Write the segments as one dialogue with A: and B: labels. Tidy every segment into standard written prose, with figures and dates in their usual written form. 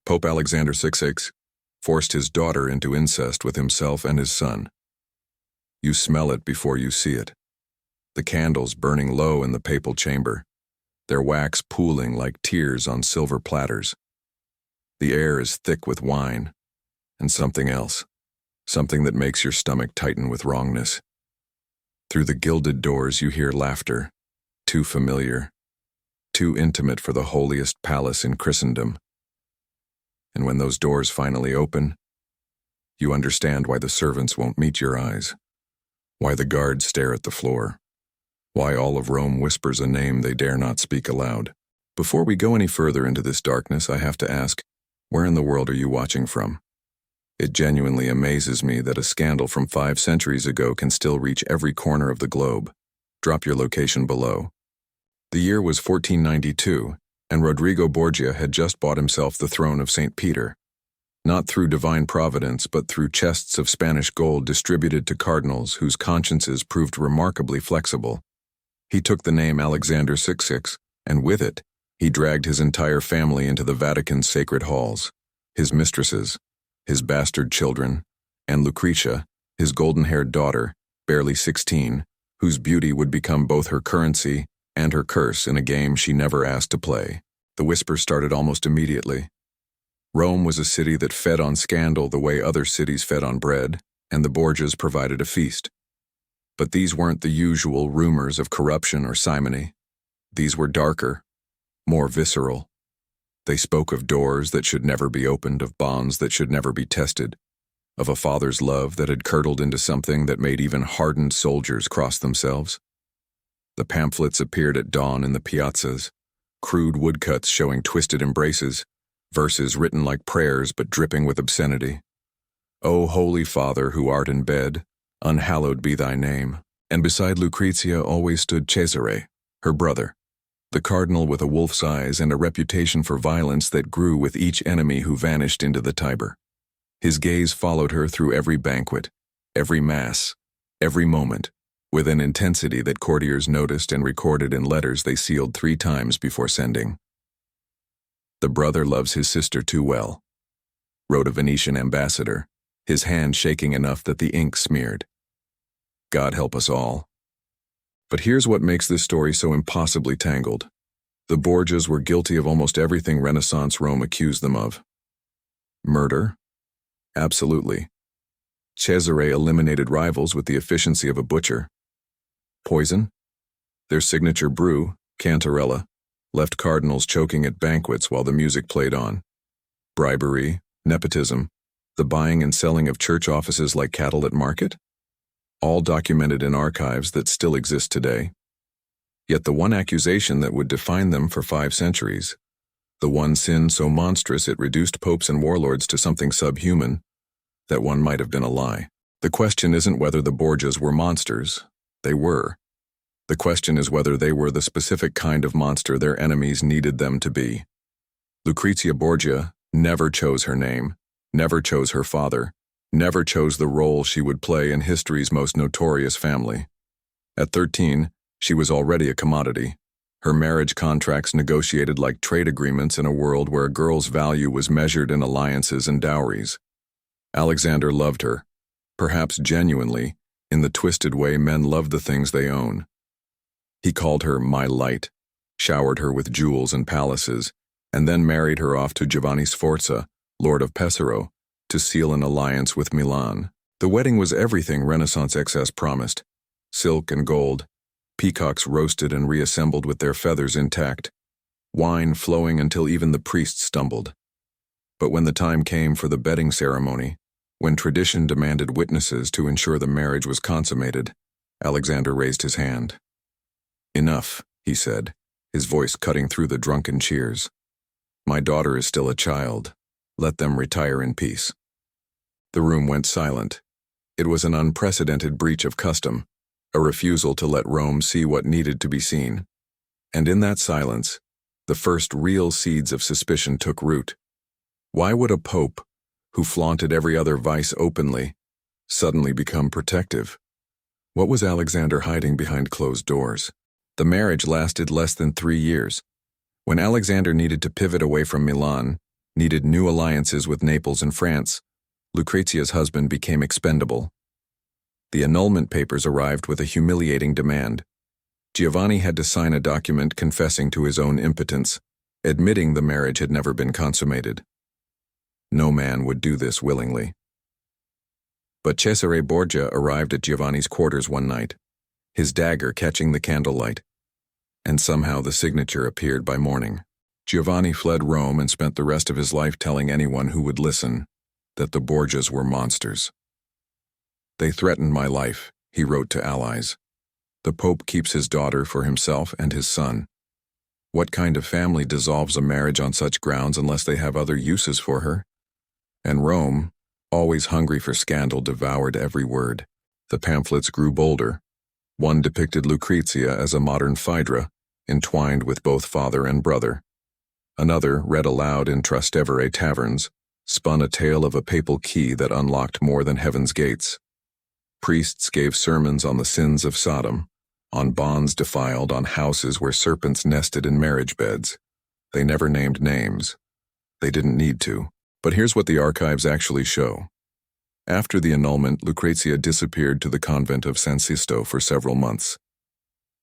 A: Pope Alexander VI forced his daughter into incest with himself and his son. You smell it before you see it. The candles burning low in the papal chamber, their wax pooling like tears on silver platters. The air is thick with wine, and something else, something that makes your stomach tighten with wrongness. Through the gilded doors you hear laughter, too familiar, too intimate for the holiest palace in Christendom. And when those doors finally open, you understand why the servants won't meet your eyes, why the guards stare at the floor, why all of Rome whispers a name they dare not speak aloud. Before we go any further into this darkness, I have to ask, where in the world are you watching from? It genuinely amazes me that a scandal from 5 centuries ago can still reach every corner of the globe. Drop your location below. The year was 1492, and Rodrigo Borgia had just bought himself the throne of St. Peter, not through divine providence, but through chests of Spanish gold distributed to cardinals whose consciences proved remarkably flexible. He took the name Alexander VI, and with it, he dragged his entire family into the Vatican's sacred halls, his mistresses, his bastard children, and Lucretia, his golden-haired daughter, barely 16, whose beauty would become both her currency and her curse in a game she never asked to play. The whispers started almost immediately. Rome was a city that fed on scandal the way other cities fed on bread, and the Borgias provided a feast. But these weren't the usual rumors of corruption or simony. These were darker, more visceral. They spoke of doors that should never be opened, of bonds that should never be tested, of a father's love that had curdled into something that made even hardened soldiers cross themselves. The pamphlets appeared at dawn in the piazzas, crude woodcuts showing twisted embraces, verses written like prayers but dripping with obscenity. O Holy Father who art in bed, unhallowed be thy name. And beside Lucretia always stood Cesare, her brother, the cardinal with a wolf's eyes and a reputation for violence that grew with each enemy who vanished into the Tiber. His gaze followed her through every banquet, every mass, every moment, with an intensity that courtiers noticed and recorded in letters they sealed 3 times before sending. The brother loves his sister too well, wrote a Venetian ambassador, his hand shaking enough that the ink smeared. God help us all. But here's what makes this story so impossibly tangled. The Borgias were guilty of almost everything Renaissance Rome accused them of. Murder? Absolutely. Cesare eliminated rivals with the efficiency of a butcher. Poison? Their signature brew, Cantarella, left cardinals choking at banquets while the music played on. Bribery, nepotism, the buying and selling of church offices like cattle at market? All documented in archives that still exist today. Yet the one accusation that would define them for 5 centuries, the one sin so monstrous it reduced popes and warlords to something subhuman, that one might have been a lie. The question isn't whether the Borgias were monsters. They were. The question is whether they were the specific kind of monster their enemies needed them to be. Lucretia Borgia never chose her name, never chose her father, never chose the role she would play in history's most notorious family. At 13, she was already a commodity, her marriage contracts negotiated like trade agreements in a world where a girl's value was measured in alliances and dowries. Alexander loved her, perhaps genuinely, in the twisted way men love the things they own. He called her my light, showered her with jewels and palaces, and then married her off to Giovanni Sforza, Lord of Pesaro, to seal an alliance with Milan. The wedding was everything Renaissance excess promised: silk and gold, peacocks roasted and reassembled with their feathers intact, wine flowing until even the priests stumbled. But when the time came for the bedding ceremony, when tradition demanded witnesses to ensure the marriage was consummated, Alexander raised his hand. Enough, he said, his voice cutting through the drunken cheers. My daughter is still a child. Let them retire in peace. The room went silent. It was an unprecedented breach of custom, a refusal to let Rome see what needed to be seen. And in that silence, the first real seeds of suspicion took root. Why would a pope, who flaunted every other vice openly, suddenly become protective? What was Alexander hiding behind closed doors? The marriage lasted less than 3 years. When Alexander needed to pivot away from Milan, needed new alliances with Naples and France, Lucrezia's husband became expendable. The annulment papers arrived with a humiliating demand. Giovanni had to sign a document confessing to his own impotence, admitting the marriage had never been consummated. No man would do this willingly. But Cesare Borgia arrived at Giovanni's quarters one night, his dagger catching the candlelight, and somehow the signature appeared by morning. Giovanni fled Rome and spent the rest of his life telling anyone who would listen that the Borgias were monsters. "They threatened my life," he wrote to allies. "The Pope keeps his daughter for himself and his son. What kind of family dissolves a marriage on such grounds unless they have other uses for her?" And Rome, always hungry for scandal, devoured every word. The pamphlets grew bolder. One depicted Lucrezia as a modern Phaedra, entwined with both father and brother. Another, read aloud in Trastevere taverns, spun a tale of a papal key that unlocked more than heaven's gates. Priests gave sermons on the sins of Sodom, on bonds defiled, on houses where serpents nested in marriage beds. They never named names. They didn't need to. But here's what the archives actually show. After the annulment, Lucrezia disappeared to the convent of San Sisto for several months.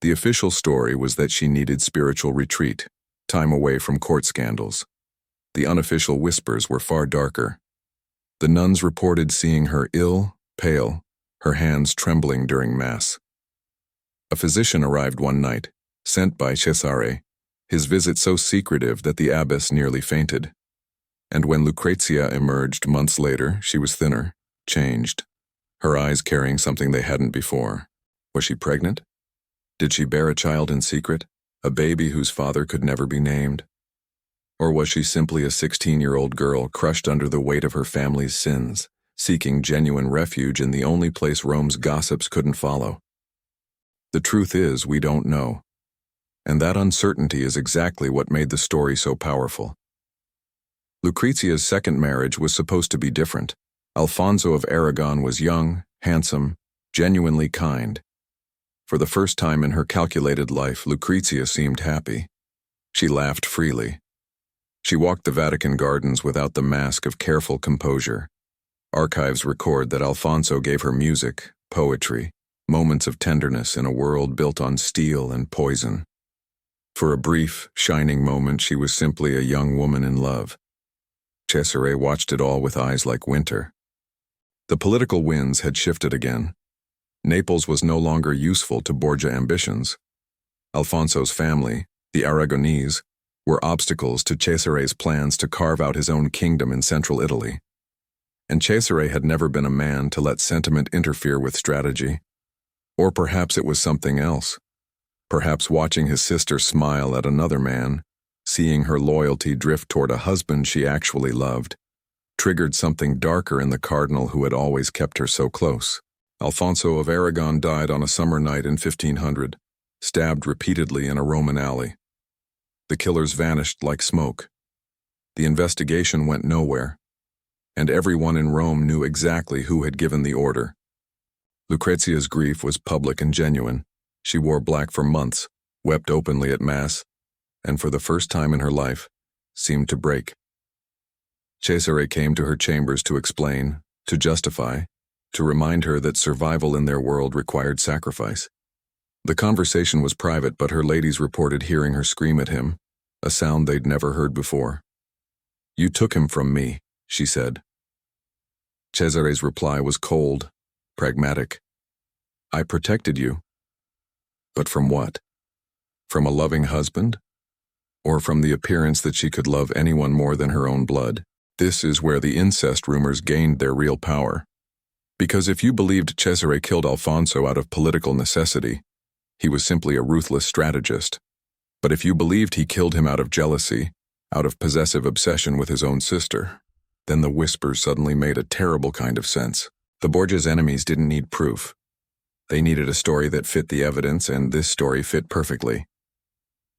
A: The official story was that she needed spiritual retreat, time away from court scandals. The unofficial whispers were far darker. The nuns reported seeing her ill, pale, her hands trembling during Mass. A physician arrived one night, sent by Cesare, his visit so secretive that the abbess nearly fainted. And when Lucrezia emerged months later, she was thinner, changed, her eyes carrying something they hadn't before. Was she pregnant? Did she bear a child in secret, a baby whose father could never be named? Or was she simply a 16-year-old girl crushed under the weight of her family's sins, seeking genuine refuge in the only place Rome's gossips couldn't follow? The truth is, we don't know. And that uncertainty is exactly what made the story so powerful. Lucrezia's second marriage was supposed to be different. Alfonso of Aragon was young, handsome, genuinely kind. For the first time in her calculated life, Lucrezia seemed happy. She laughed freely. She walked the Vatican gardens without the mask of careful composure. Archives record that Alfonso gave her music, poetry, moments of tenderness in a world built on steel and poison. For a brief, shining moment, she was simply a young woman in love. Cesare watched it all with eyes like winter. The political winds had shifted again. Naples was no longer useful to Borgia ambitions. Alfonso's family, the Aragonese, were obstacles to Cesare's plans to carve out his own kingdom in central Italy. And Cesare had never been a man to let sentiment interfere with strategy. Or perhaps it was something else. Perhaps watching his sister smile at another man, seeing her loyalty drift toward a husband she actually loved, triggered something darker in the cardinal who had always kept her so close. Alfonso of Aragon died on a summer night in 1500, stabbed repeatedly in a Roman alley. The killers vanished like smoke. The investigation went nowhere, and everyone in Rome knew exactly who had given the order. Lucrezia's grief was public and genuine. She wore black for months, wept openly at Mass, and for the first time in her life, seemed to break. Cesare came to her chambers to explain, to justify, to remind her that survival in their world required sacrifice. The conversation was private, but her ladies reported hearing her scream at him, a sound they'd never heard before. "You took him from me," she said. Cesare's reply was cold, pragmatic. "I protected you." But from what? From a loving husband? Or from the appearance that she could love anyone more than her own blood? This is where the incest rumors gained their real power. Because if you believed Cesare killed Alfonso out of political necessity, he was simply a ruthless strategist. But if you believed he killed him out of jealousy, out of possessive obsession with his own sister, then the whispers suddenly made a terrible kind of sense. The Borgia's enemies didn't need proof. They needed a story that fit the evidence, and this story fit perfectly.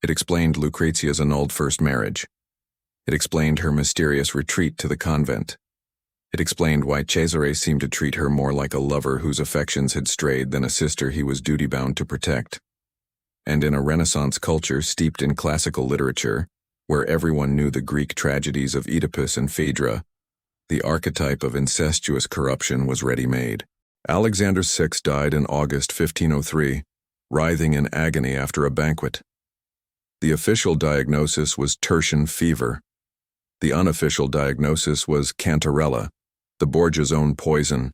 A: It explained Lucrezia's annulled first marriage. It explained her mysterious retreat to the convent. It explained why Cesare seemed to treat her more like a lover whose affections had strayed than a sister he was duty-bound to protect. And in a Renaissance culture steeped in classical literature, where everyone knew the Greek tragedies of Oedipus and Phaedra, the archetype of incestuous corruption was ready-made. Alexander VI died in August 1503, writhing in agony after a banquet. The official diagnosis was tertian fever. The unofficial diagnosis was cantarella, the Borgia's own poison,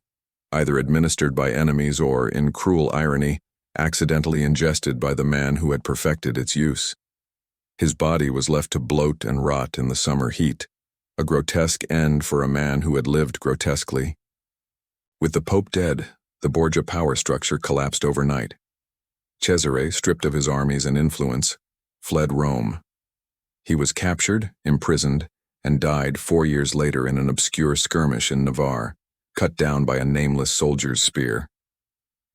A: either administered by enemies or, in cruel irony, accidentally ingested by the man who had perfected its use. His body was left to bloat and rot in the summer heat, a grotesque end for a man who had lived grotesquely. With the Pope dead, the Borgia power structure collapsed overnight. Cesare, stripped of his armies and influence, fled Rome. He was captured, imprisoned, and died 4 years later in an obscure skirmish in Navarre, cut down by a nameless soldier's spear.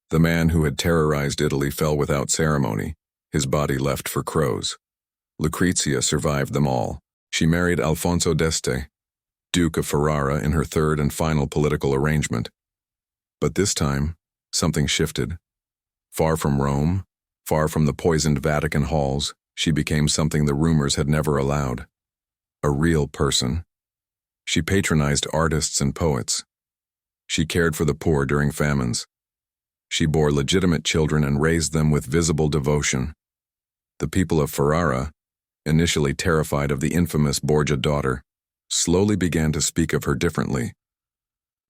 A: The man who had terrorized Italy fell without ceremony, his body left for crows. Lucrezia survived them all. She married Alfonso d'Este, Duke of Ferrara, in her third and final political arrangement. But this time, something shifted. Far from Rome, far from the poisoned Vatican halls, she became something the rumors had never allowed. A real person. She patronized artists and poets. She cared for the poor during famines. She bore legitimate children and raised them with visible devotion. The people of Ferrara, initially terrified of the infamous Borgia daughter, slowly began to speak of her differently.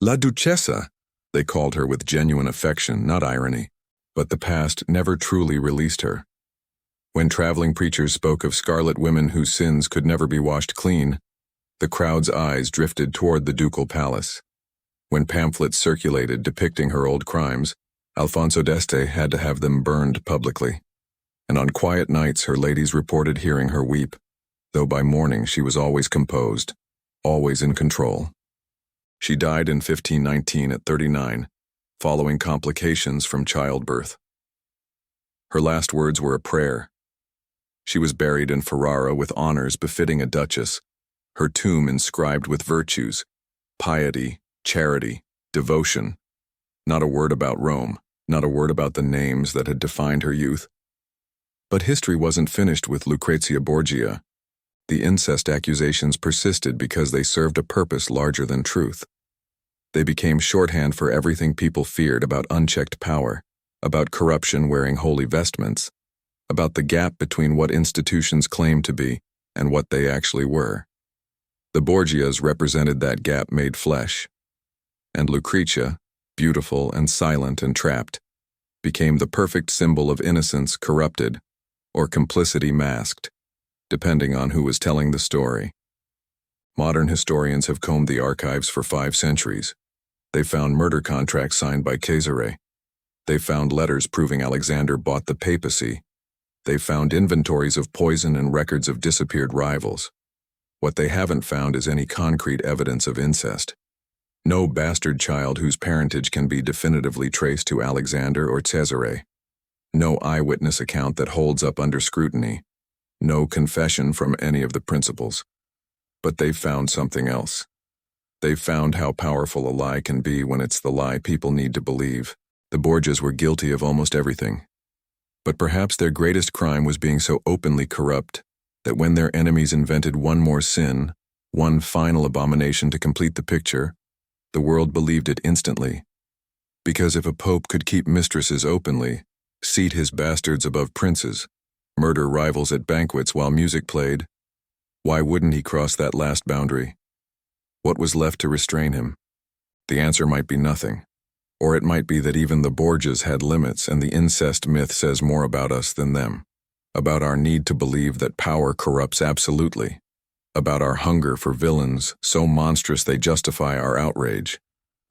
A: La Duchessa, they called her with genuine affection, not irony, but the past never truly released her. When traveling preachers spoke of scarlet women whose sins could never be washed clean, the crowd's eyes drifted toward the ducal palace. When pamphlets circulated depicting her old crimes, Alfonso d'Este had to have them burned publicly. And on quiet nights her ladies reported hearing her weep, though by morning she was always composed, always in control. She died in 1519 at 39, following complications from childbirth. Her last words were a prayer. She was buried in Ferrara with honors befitting a duchess, her tomb inscribed with virtues, piety, charity, devotion. Not a word about Rome, not a word about the names that had defined her youth. But history wasn't finished with Lucrezia Borgia. The incest accusations persisted because they served a purpose larger than truth. They became shorthand for everything people feared about unchecked power, about corruption wearing holy vestments, about the gap between what institutions claimed to be and what they actually were. The Borgias represented that gap made flesh. And Lucrezia, beautiful and silent and trapped, became the perfect symbol of innocence corrupted, or complicity masked, depending on who was telling the story. Modern historians have combed the archives for 5 centuries. They found murder contracts signed by Cesare. They found letters proving Alexander bought the papacy. They found inventories of poison and records of disappeared rivals. What they haven't found is any concrete evidence of incest. No bastard child whose parentage can be definitively traced to Alexander or Cesare. No eyewitness account that holds up under scrutiny. No confession from any of the principals. But they found something else. They found how powerful a lie can be when it's the lie people need to believe. The Borgias were guilty of almost everything. But perhaps their greatest crime was being so openly corrupt that when their enemies invented one more sin, one final abomination to complete the picture, the world believed it instantly. Because if a pope could keep mistresses openly, seat his bastards above princes, murder rivals at banquets while music played, why wouldn't he cross that last boundary? What was left to restrain him? The answer might be nothing. Or it might be that even the Borgias had limits and the incest myth says more about us than them. About our need to believe that power corrupts absolutely. About our hunger for villains so monstrous they justify our outrage.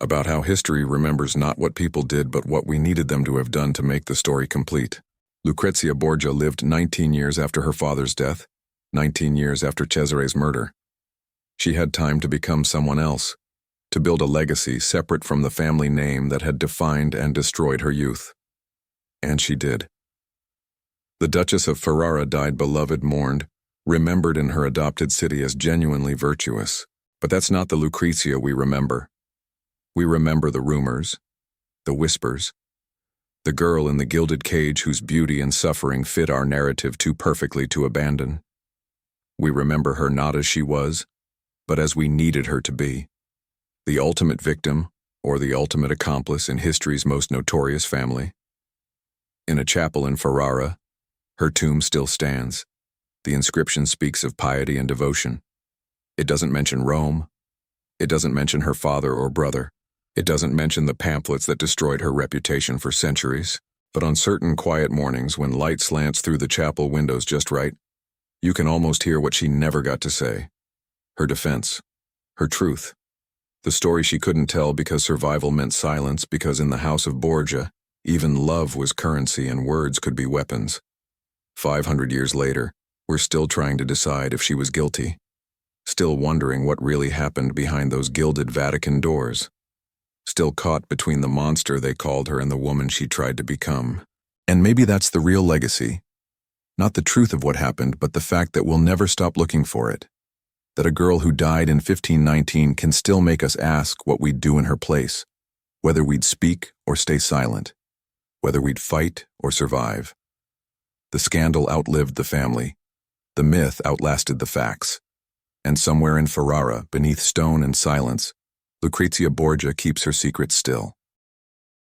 A: About how history remembers not what people did but what we needed them to have done to make the story complete. Lucrezia Borgia lived 19 years after her father's death, 19 years after Cesare's murder. She had time to become someone else, to build a legacy separate from the family name that had defined and destroyed her youth. And she did. The Duchess of Ferrara died beloved, mourned, remembered in her adopted city as genuinely virtuous. But that's not the Lucrezia we remember. We remember the rumors, the whispers, the girl in the gilded cage whose beauty and suffering fit our narrative too perfectly to abandon. We remember her not as she was, but as we needed her to be. The ultimate victim, or the ultimate accomplice in history's most notorious family. In a chapel in Ferrara, her tomb still stands. The inscription speaks of piety and devotion. It doesn't mention Rome. It doesn't mention her father or brother. It doesn't mention the pamphlets that destroyed her reputation for centuries. But on certain quiet mornings when light slants through the chapel windows just right, you can almost hear what she never got to say. Her defense. Her truth. The story she couldn't tell because survival meant silence, because in the house of Borgia, even love was currency and words could be weapons. 500 years later, we're still trying to decide if she was guilty. Still wondering what really happened behind those gilded Vatican doors. Still caught between the monster they called her and the woman she tried to become. And maybe that's the real legacy. Not the truth of what happened, but the fact that we'll never stop looking for it. That a girl who died in 1519 can still make us ask what we'd do in her place, whether we'd speak or stay silent, whether we'd fight or survive. The scandal outlived the family. The myth outlasted the facts. And somewhere in Ferrara, beneath stone and silence, Lucrezia Borgia keeps her secret still.